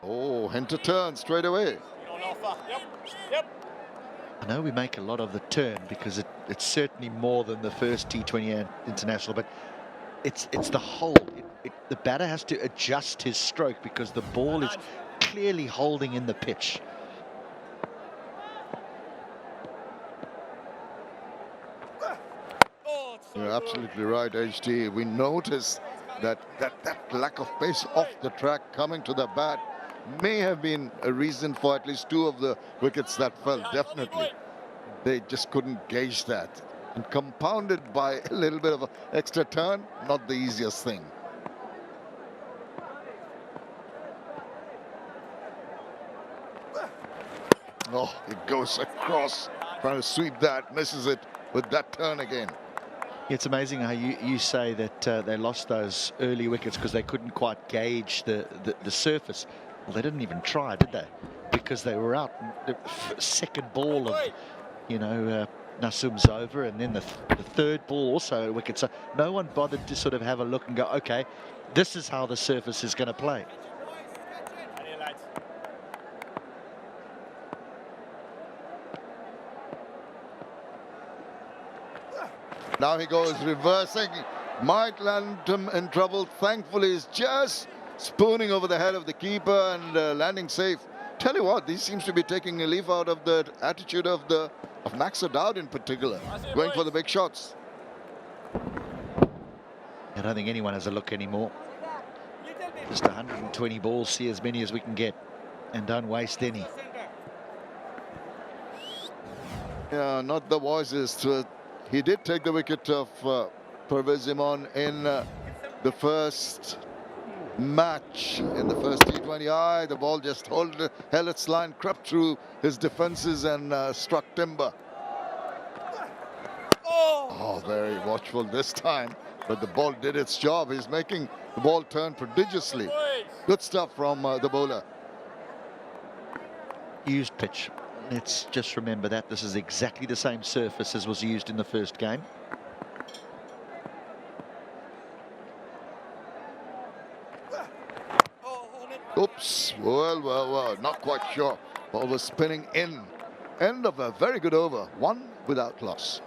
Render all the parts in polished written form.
Oh, Hunter turn straight away. I know we make a lot of the turn because it's certainly more than the first T20 international, but it's the whole. The batter has to adjust his stroke because the ball is clearly holding in the pitch. You're absolutely right, HT. We noticed that lack of pace off the track coming to the bat may have been a reason for at least 2 of the wickets that fell, definitely. They just couldn't gauge that. And compounded by a little bit of an extra turn, not the easiest thing. Oh, it goes across, trying to sweep that, misses it with that turn again. It's amazing how you say that they lost those early wickets because they couldn't quite gauge the surface. Well, they didn't even try, did they? Because they were out. The second ball of, Nasum's over, and then the third ball also a wicket. So no one bothered to sort of have a look and go, okay, this is how the surface is going to play. Now he goes reversing, might land him in trouble. Thankfully, he's just spooning over the head of the keeper and landing safe. Tell you what, this seems to be taking a leaf out of the attitude of Max O'Dowd in particular, going for the big shots. I don't think anyone has a look anymore. Just 120 balls, see as many as we can get, and don't waste any. Yeah, not the wisest. He did take the wicket of 𝗂𝗶𝗴𝗲 in the first match, in the first T20I. The ball just held its line, crept through his defenses and struck timber. Oh, very watchful this time, but the ball did its job. He's making the ball turn prodigiously. Good stuff from the bowler. Used pitch. Let's just remember that this is exactly the same surface as was used in the first game. Oops, well, not quite sure. Ball was spinning in. End of a very good over, 1 without loss.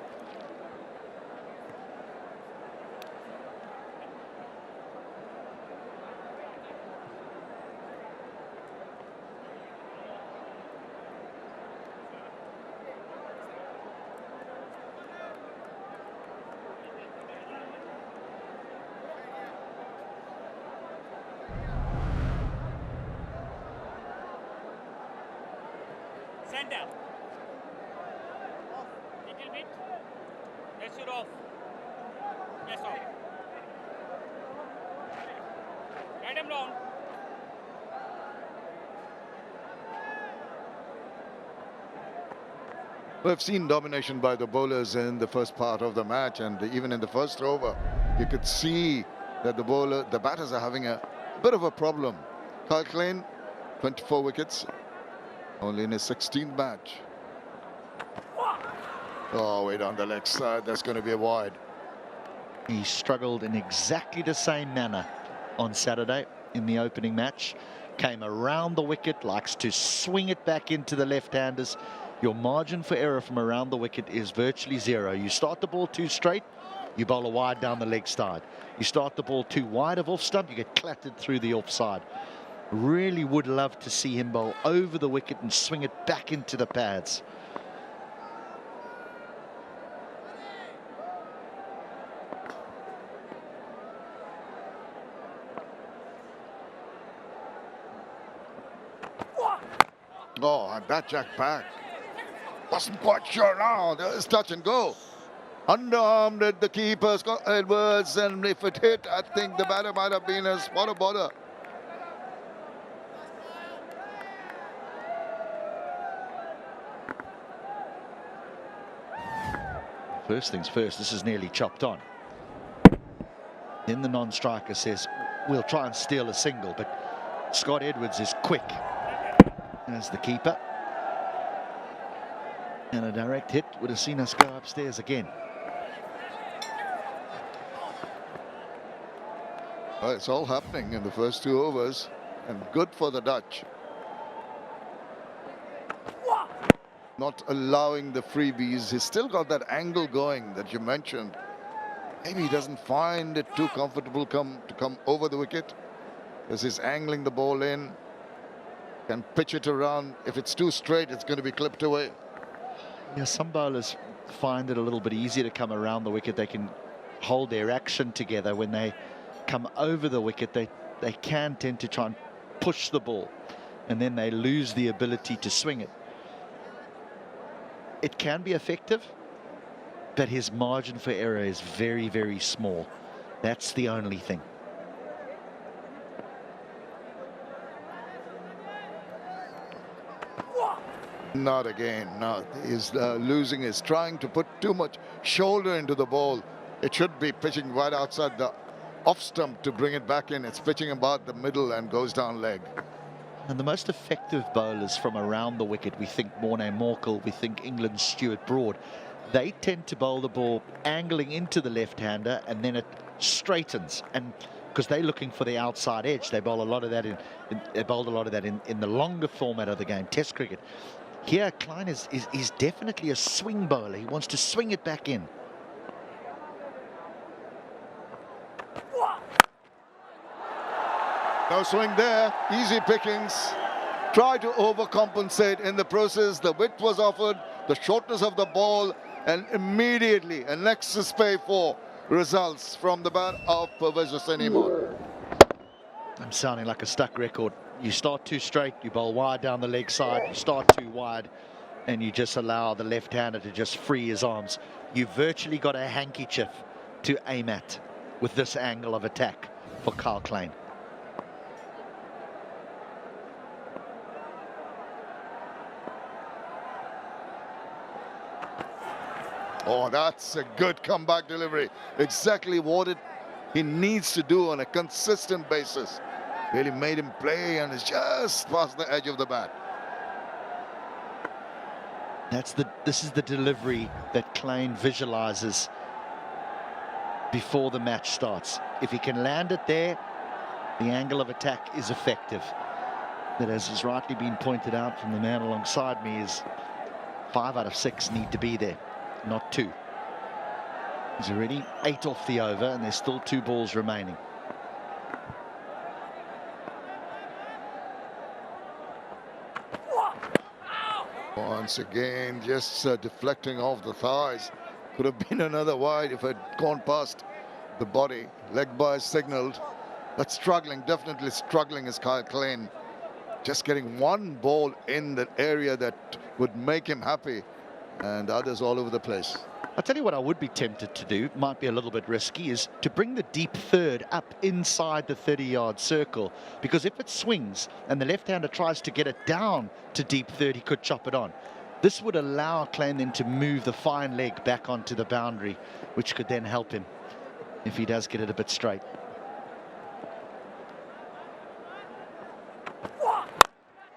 Center. Off. Little bit. That's your off. Yes, off. Right him down. We've seen domination by the bowlers in the first part of the match, and even in the first over, you could see that the batters are having a bit of a problem. Kyle Klein, 24 wickets. Only in his 16th match. Oh, way down the leg side. That's going to be a wide. He struggled in exactly the same manner on Saturday in the opening match. Came around the wicket, likes to swing it back into the left-handers. Your margin for error from around the wicket is virtually 0. You start the ball too straight, you bowl a wide down the leg side. You start the ball too wide of off stump, you get clattered through the offside. Really would love to see him bowl over the wicket and swing it back into the pads. Oh, and that jack back. Wasn't quite sure now. There's touch and go. Underarmed at the keeper, Scott Edwards, and if it hit, I think the batter might have been a spot of bother. First things first, this is nearly chopped on. Then the non-striker says, we'll try and steal a single, but Scott Edwards is quick as the keeper. And a direct hit would have seen us go upstairs again. Well, it's all happening in the first 2 overs. and good for the Dutch. Not allowing the freebies. He's still got that angle going that you mentioned. Maybe he doesn't find it too comfortable to come over the wicket, as he's angling the ball in. Can pitch it around. If it's too straight, it's going to be clipped away. Yeah, some bowlers find it a little bit easier to come around the wicket. They can hold their action together. When they come over the wicket, they can tend to try and push the ball, and then they lose the ability to swing it. It can be effective, but his margin for error is very, very small. That's the only thing. Not again. No, he's losing. He's trying to put too much shoulder into the ball. It should be pitching right outside the off stump to bring it back in. It's pitching about the middle and goes down leg. And the most effective bowlers from around the wicket, we think 𝗂𝗚-𝗡𝗺cle, we think England's Stuart Broad, they tend to bowl the ball angling into the left-hander, and then it straightens. And because they're looking for the outside edge, they bowl a lot of that in the longer format of the game, Test cricket. Here, Klein is definitely a swing bowler. He wants to swing it back in. No swing there, easy pickings. Try to overcompensate in the process. The width was offered, the shortness of the ball, and immediately a nexus pay for results from the bat of 𝗶𝗃𝗃. I'm sounding like a stuck record. You start too straight, you bowl wide down the leg side, you start too wide, and you just allow the left-hander to just free his arms. You've virtually got a handkerchief to aim at with this angle of attack for Kyle Klein. Oh, that's a good comeback delivery. Exactly what he needs to do on a consistent basis. Really made him play, and is just past the edge of the bat. This is the delivery that Klein visualizes before the match starts. If he can land it there, the angle of attack is effective. But as has rightly been pointed out from the man alongside me, is 5 out of 6 need to be there, not 2. He's already 8 off the over, and there's still 2 balls remaining. Once again, just deflecting off the thighs. Could have been another wide if it had gone past the body. Leg by signaled. But struggling, definitely struggling is Kyle Klein. Just getting one ball in that area that would make him happy, and others all over the place. I'll tell you what I would be tempted to do, might be a little bit risky, is to bring the deep third up inside the 30-yard circle, because if it swings and the left-hander tries to get it down to deep third, he could chop it on. This would allow Klein then to move the fine leg back onto the boundary, which could then help him if he does get it a bit straight.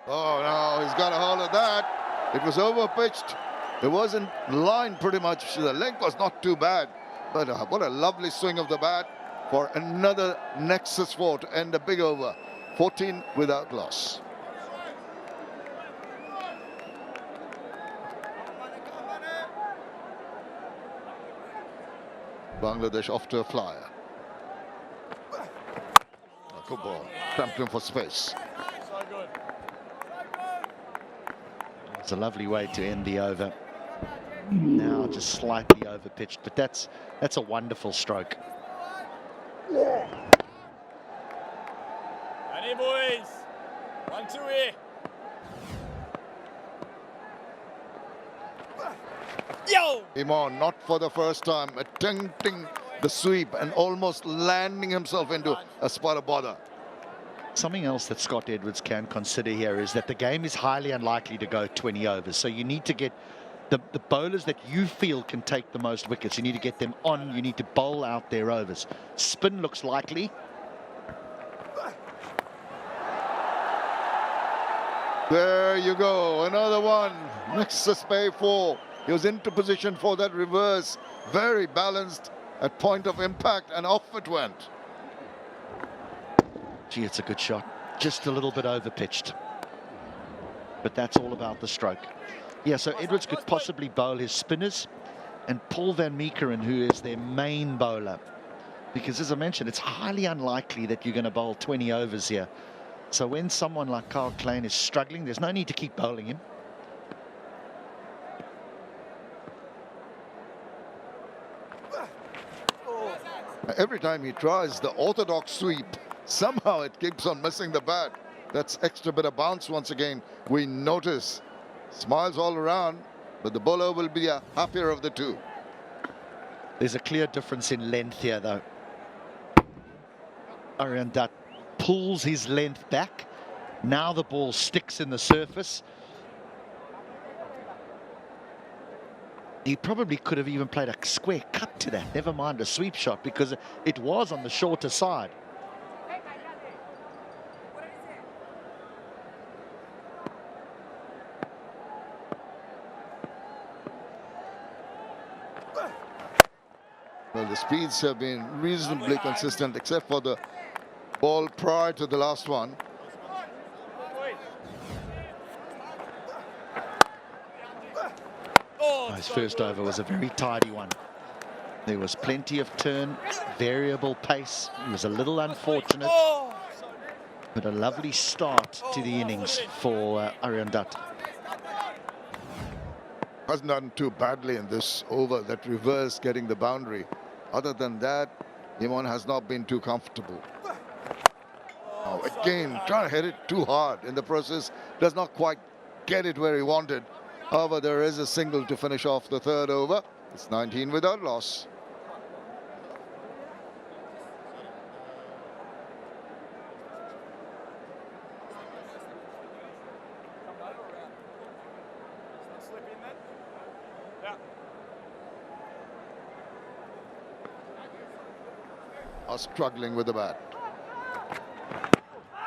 Oh no, he's got a hold of that. It was over-pitched. It was in line pretty much. The leg was not too bad, but what a lovely swing of the bat for another nexus 4 to end a big over. 14 without loss. Bangladesh off to a flyer. A good ball. Cramped him for space. It's a lovely way to end the over. Now just slightly overpitched, but that's a wonderful stroke. Ready, boys. 1-2 here. Yo! Imon, not for the first time, attempting the sweep and almost landing himself into a spot of bother. Something else that Scott Edwards can consider here is that the game is highly unlikely to go 20 overs. So you need to get the bowlers that you feel can take the most wickets. You need to get them on. You need to bowl out their overs. Spin looks likely. There you go, another one. Nexus pay 4. He was into position for that reverse. Very balanced at point of impact, and off it went. Gee, it's a good shot. just a little bit over-pitched. But that's all about the stroke. Yeah, so Edwards could possibly bowl his spinners and Paul van Meekeren, who is their main bowler. Because as I mentioned, it's highly unlikely that you're going to bowl 20 overs here. So when someone like Kyle Klein is struggling, there's no need to keep bowling him. Every time he tries the orthodox sweep, somehow it keeps on missing the bat. That's extra bit of bounce once again. We notice smiles all around, but the bowler will be a happier of the two. There's a clear difference in length here, though. Aaron Dutt pulls his length back. Now the ball sticks in the surface. He probably could have even played a square cut to that, never mind a sweep shot, because it was on the shorter side. Well, the speeds have been reasonably consistent, except for the ball prior to the last one. His first over was a very tidy one. There was plenty of turn, variable pace. It was a little unfortunate, but a lovely start to the innings for Aaron Dutt. Hasn't done too badly in this over, that reverse getting the boundary. Other than that, Imon has not been too comfortable. Now again, trying to hit it too hard in the process, does not quite get it where he wanted. However, there is a single to finish off the third over. It's 19 without loss. Are struggling with the bat.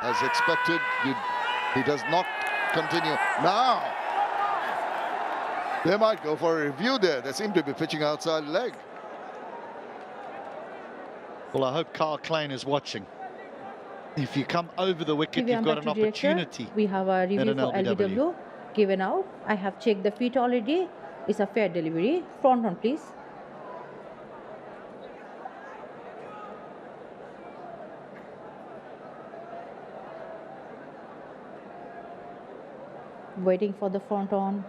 As expected, he does not continue. Now, they might go for a review there. They seem to be pitching outside leg. Well, I hope Kyle Klein is watching. If you come over the wicket, you've got an opportunity. We have a review for LBW given out. I have checked the feet already. It's a fair delivery. Front on, please. Waiting for the front on.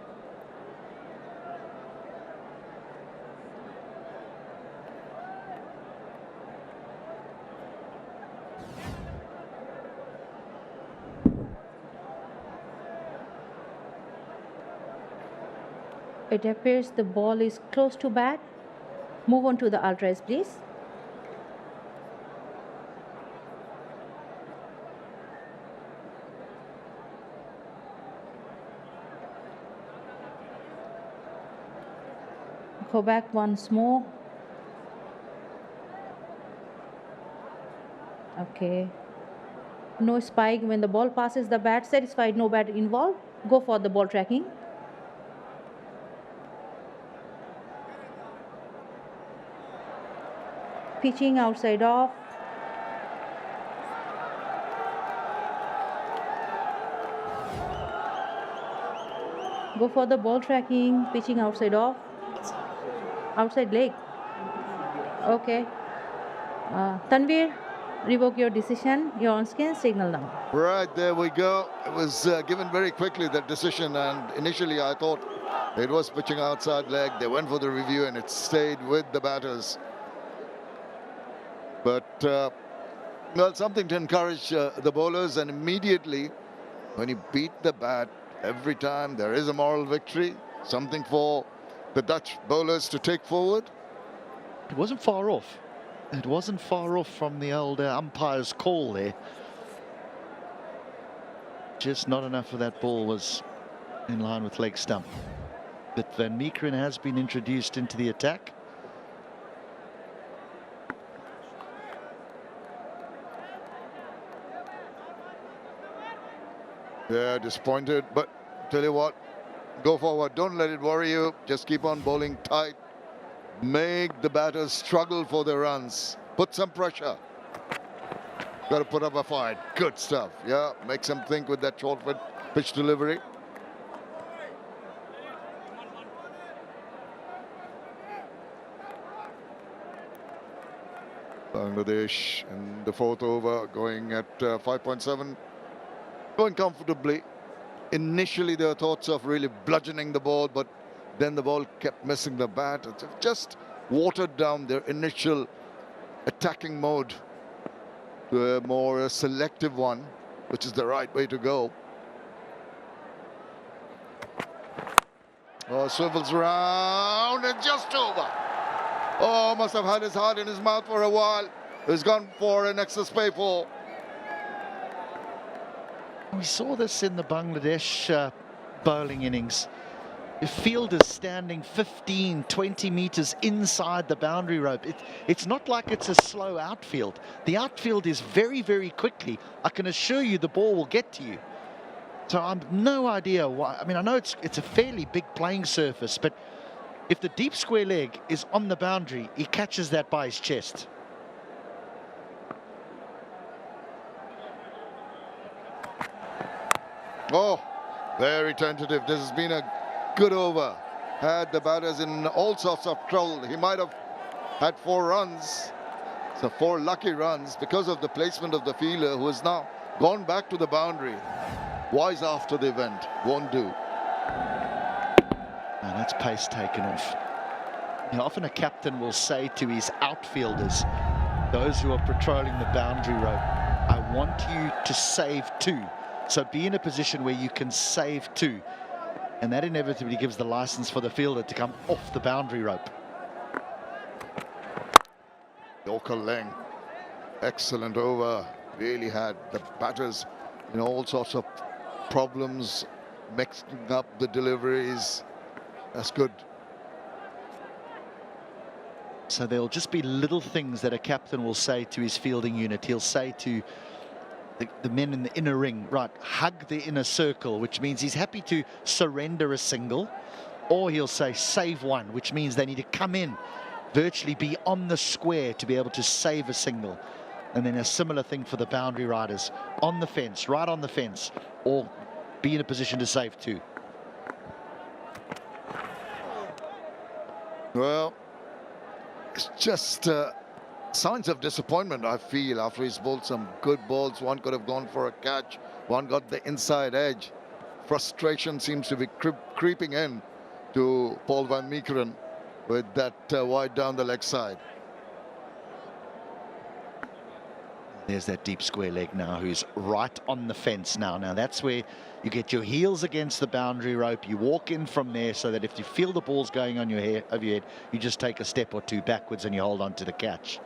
It appears the ball is close to bat. Move on to the ultras, please. Go back once more. Okay. No spike when the ball passes the bat. Satisfied, no bat involved. Go for the ball tracking. Pitching outside off. Go for the ball tracking. Pitching outside off. Outside leg. Okay. Tanvir, revoke your decision. You're on screen. Signal now. Right, there we go. It was given very quickly, that decision, and initially I thought it was pitching outside leg. They went for the review and it stayed with the batters. But, well, something to encourage the bowlers, and immediately when you beat the bat, every time there is a moral victory, something for the Dutch bowlers to take forward. It wasn't far off. It wasn't far off from the old umpire's call there. Just not enough of that ball was in line with leg stump. But Van Meekeren has been introduced into the attack. They're disappointed, but tell you what, go forward. Don't let it worry you. Just keep on bowling tight. Make the batters struggle for their runs. Put some pressure. Got to put up a fight. Good stuff. Yeah, makes him think with that short pitch delivery. Bangladesh in the fourth over, going at 5.7, going comfortably. Initially, there were thoughts of really bludgeoning the ball, but then the ball kept missing the bat. It just watered down their initial attacking mode to a more selective one, which is the right way to go. Oh, swivels around and just over. Oh, must have had his heart in his mouth for a while. He's gone for an excess pay for. We saw this in the Bangladesh bowling innings. The fielders standing 15, 20 meters inside the boundary rope. It's not like it's a slow outfield. The outfield is very, very quickly. I can assure you the ball will get to you. So I've no idea why. I mean, I know it's a fairly big playing surface, but if the deep square leg is on the boundary, he catches that by his chest. Oh, very tentative. This has been a good over. Had the batters in all sorts of trouble. He might have had 4 runs. So 4 lucky runs because of the placement of the fielder, who has now gone back to the boundary. Wise after the event. Won't do. And that's pace taken off. You know, often a captain will say to his outfielders, those who are patrolling the boundary rope, I want you to save 2. So be in a position where you can save 2. And that inevitably gives the license for the fielder to come off the boundary rope. 𝗂𝗃𝗃, excellent over. Really had the batters in all sorts of problems, mixing up the deliveries. That's good. So there'll just be little things that a captain will say to his fielding unit. He'll say to the men in the inner ring, right, hug the inner circle, which means he's happy to surrender a single, or he'll say save 1, which means they need to come in, virtually be on the square to be able to save a single. And then a similar thing for the boundary riders, on the fence, right on the fence, or be in a position to save 2. Well, it's just signs of disappointment, I feel, after he's bowled some good balls. One could have gone for a catch. One got the inside edge. Frustration seems to be creeping in to Paul van Meekeren with that wide down the leg side. There's that deep square leg now, who's right on the fence now. Now that's where you get your heels against the boundary rope. You walk in from there so that if you feel the ball's going on your head, over your head, you just take a step or 2 backwards and you hold on to the catch.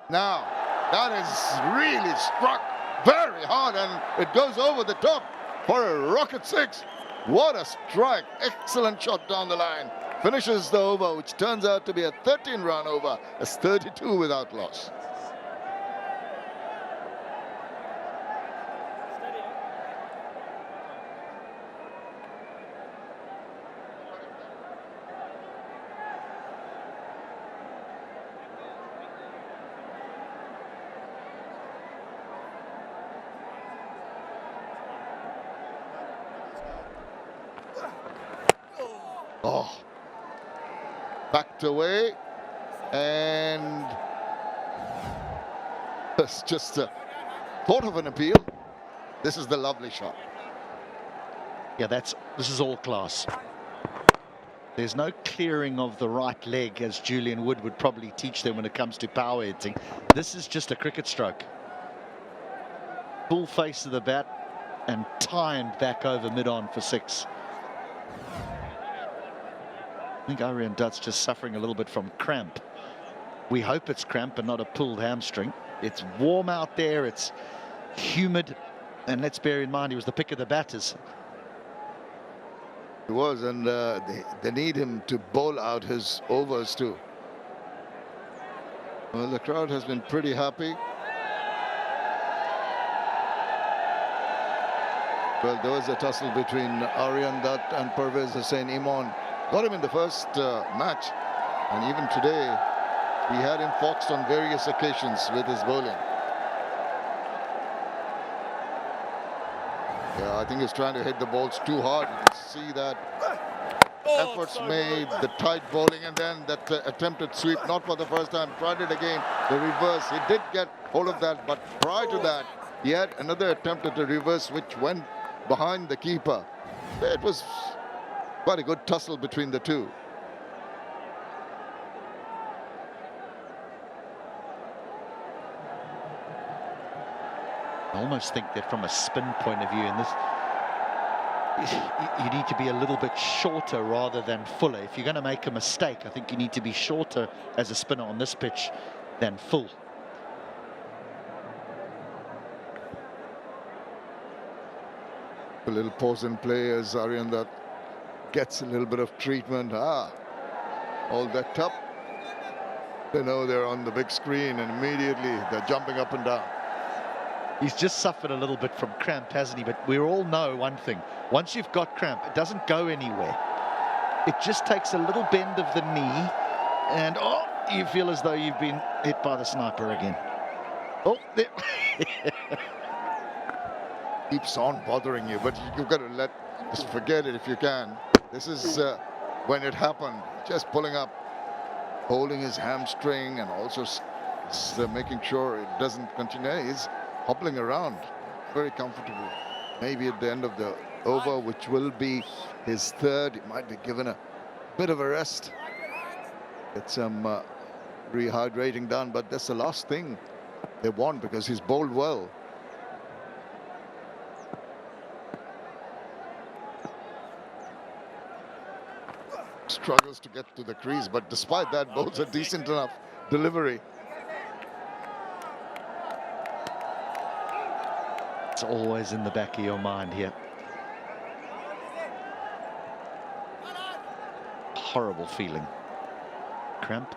Now, that is really struck very hard, and it goes over the top for a rocket 6. What a strike. Excellent shot down the line. Finishes the over, which turns out to be a 13-run over, as 32 without loss. Oh, backed away, and it's just a thought of an appeal. This is the lovely shot. Yeah, this is all class. There's no clearing of the right leg, as Julian Wood would probably teach them when it comes to power hitting. This is just a cricket stroke. Full face of the bat and timed back over mid-on for 6. I think 𝗂𝗃𝗃's just suffering a little bit from cramp. We hope it's cramp and not a pulled hamstring. It's warm out there, it's humid, and let's bear in mind he was the pick of the batters. He was, and they need him to bowl out his overs too. Well, the crowd has been pretty happy. Well, there was a tussle between Aryan Dutt and Pervez Hussain Imran. Got him in the first match, And even today, he had him foxed on various occasions with his bowling. Yeah, I think he's trying to hit the balls too hard. You can see that efforts made, the tight bowling, and then that attempted sweep, not for the first time, tried it again, the reverse. He did get hold of that, but prior to that, he had another attempt at the reverse, which went behind the keeper. It was quite a good tussle between the two. I almost think that from a spin point of view in this, you need to be a little bit shorter rather than fuller. If you're going to make a mistake, I think you need to be shorter as a spinner on this pitch than full. A little pause in play as Arianda gets a little bit of treatment. All that up. They know they're on the big screen and immediately they're jumping up and down. He's just suffered a little bit from cramp, hasn't he? But we all know one thing. Once you've got cramp, it doesn't go anywhere. It just takes a little bend of the knee and, oh, you feel as though you've been hit by the sniper again. Oh, there. Keeps on bothering you, but you've got to just forget it if you can. This is when it happened. Just pulling up, holding his hamstring and also making sure it doesn't continue. He's hobbling around, very comfortable. Maybe at the end of the over, which will be his third, he might be given a bit of a rest. Get some rehydrating done, but that's the last thing they want because he's bowled well. Struggles to get to the crease, but despite that, bowls a decent enough delivery. It's always in the back of your mind here. Horrible feeling. Cramp.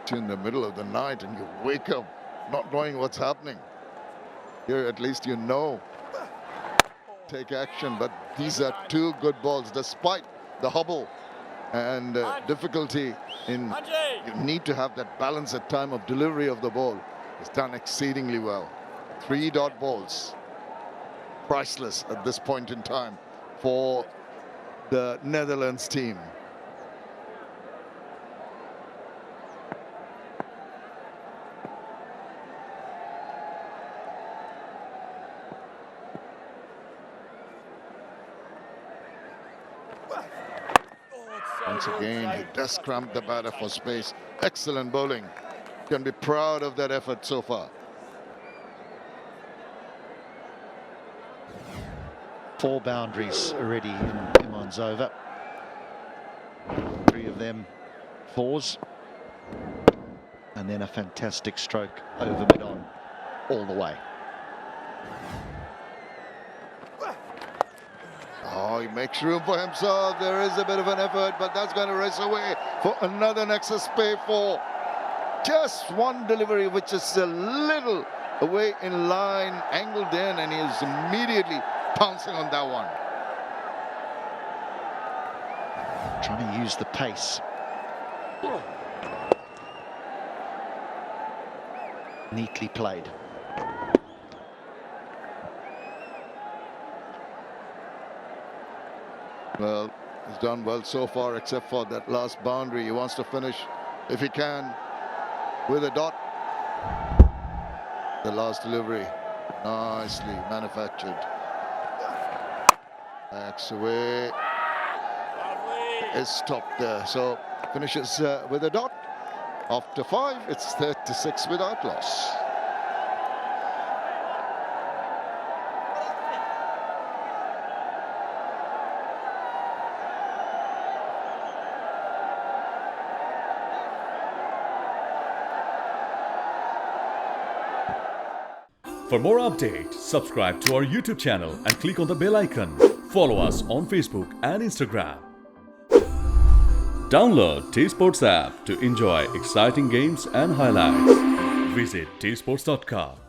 It's in the middle of the night and you wake up not knowing what's happening. Here at least you know. Take action, but these are two good balls despite the hobble and difficulty in you need to have that balance at time of delivery of the ball. It's done exceedingly well. 3 dot balls, priceless at this point in time for the Netherlands team. Once again, he does cramp the batter for space. Excellent bowling. Can be proud of that effort so far. 4 boundaries already in Imran's over. 3 of them 4s. And then a fantastic stroke over mid-on all the way. Oh, he makes room for himself. There is a bit of an effort, but that's going to race away for another Nexus Pay 4. Just one delivery, which is a little away in line, angled in, and he is immediately pouncing on that one. Trying to use the pace. Neatly played. Well, he's done well so far, except for that last boundary. He wants to finish, if he can, with a dot. The last delivery, nicely manufactured. Backs away. Is stopped there. So finishes with a dot. After 5, it's 36 without loss. For more updates, subscribe to our YouTube channel and click on the bell icon. Follow us on Facebook and Instagram. Download 𝗃𝗵𝗃 app to enjoy exciting games and highlights. Visit 𝗃𝗵𝗃𝗃.com.